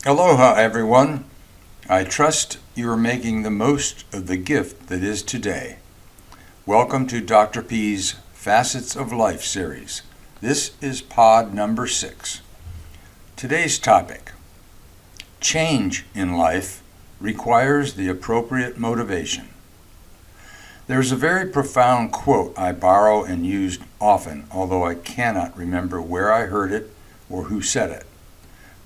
Aloha, everyone. I trust you are making the most of the gift that is today. Welcome to Dr. P's Facets of Life series. This is pod number 6. Today's topic: change in life requires the appropriate motivation. There's a very profound quote I borrow and use often, although I cannot remember where I heard it or who said it.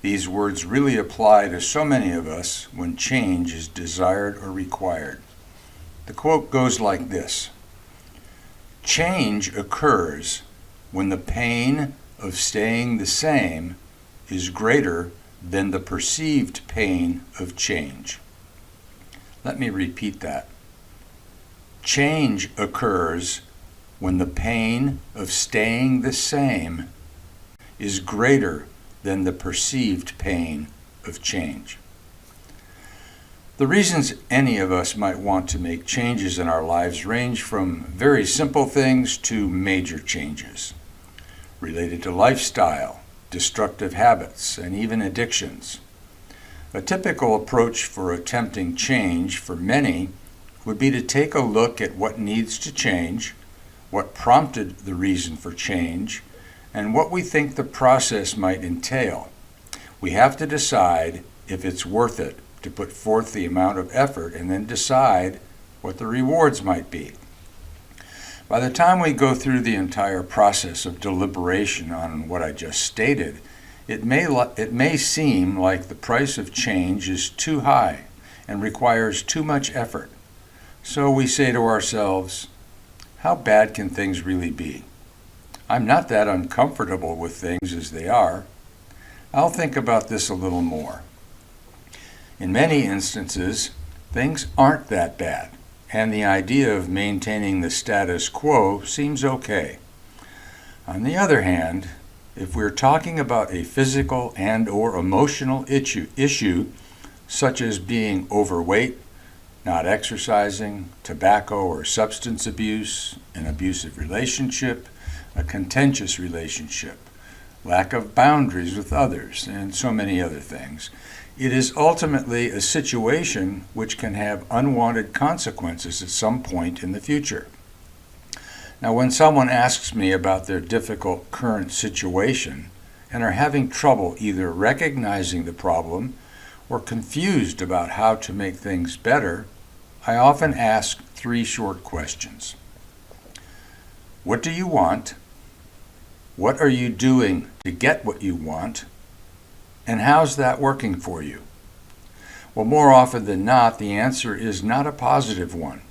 These words really apply to so many of us when change is desired or required. The quote goes like this: change occurs when the pain of staying the same is greater than the perceived pain of change. Let me repeat that. Change occurs when the pain of staying the same is greater than the perceived pain of change. The reasons any of us might want to make changes in our lives range from very simple things to major changes, related to lifestyle, destructive habits, and even addictions. A typical approach for attempting change for many would be to take a look at what needs to change, what prompted the reason for change, and what we think the process might entail. We have to decide if it's worth it to put forth the amount of effort and then decide what the rewards might be. By the time we go through the entire process of deliberation on what I just stated, it may seem like the price of change is too high and requires too much effort. So we say to ourselves, how bad can things really be? I'm not that uncomfortable with things as they are. I'll think about this a little more. In many instances, things aren't that bad, and the idea of maintaining the status quo seems okay. On the other hand, if we're talking about a physical and/or emotional issue, such as being overweight, not exercising, tobacco or substance abuse, an abusive relationship, a contentious relationship, lack of boundaries with others, and so many other things, it is ultimately a situation which can have unwanted consequences at some point in the future. Now, when someone asks me about their difficult current situation and are having trouble either recognizing the problem or confused about how to make things better, I often ask 3 short questions. What do you want? What are you doing to get what you want? And how's that working for you? Well, more often than not, the answer is not a positive one,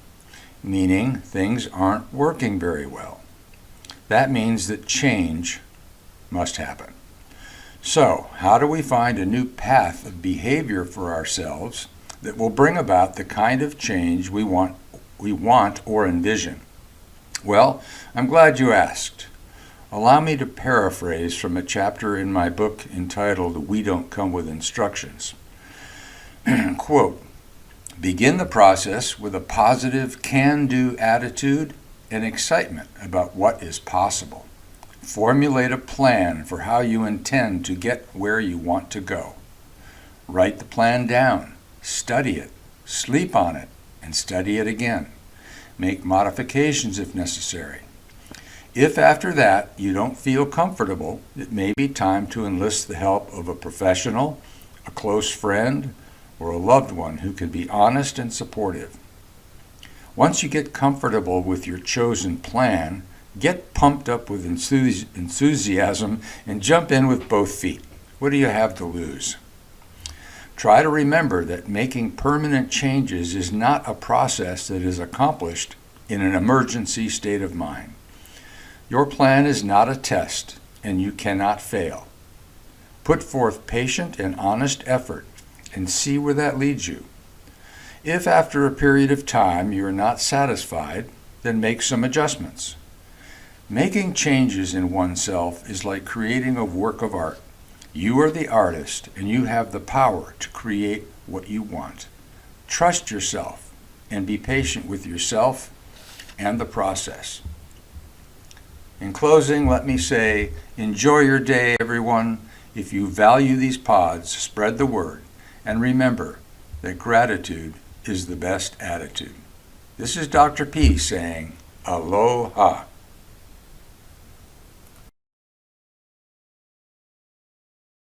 meaning things aren't working very well. That means that change must happen. So, how do we find a new path of behavior for ourselves that will bring about the kind of change we want or envision? Well, I'm glad you asked. Allow me to paraphrase from a chapter in my book entitled We Don't Come with Instructions. Quote, begin the process with a positive can-do attitude and excitement about what is possible. Formulate a plan for how you intend to get where you want to go. Write the plan down, study it, sleep on it, and study it again. Make modifications if necessary. If after that you don't feel comfortable, it may be time to enlist the help of a professional, a close friend, or a loved one who can be honest and supportive. Once you get comfortable with your chosen plan, get pumped up with enthusiasm and jump in with both feet. What do you have to lose? Try to remember that making permanent changes is not a process that is accomplished in an emergency state of mind. Your plan is not a test, and you cannot fail. Put forth patient and honest effort and see where that leads you. If after a period of time you are not satisfied, then make some adjustments. Making changes in oneself is like creating a work of art. You are the artist, and you have the power to create what you want. Trust yourself and be patient with yourself and the process. In closing, let me say, enjoy your day, everyone. If you value these pods, spread the word, and remember that gratitude is the best attitude. This is Dr. P saying, Aloha.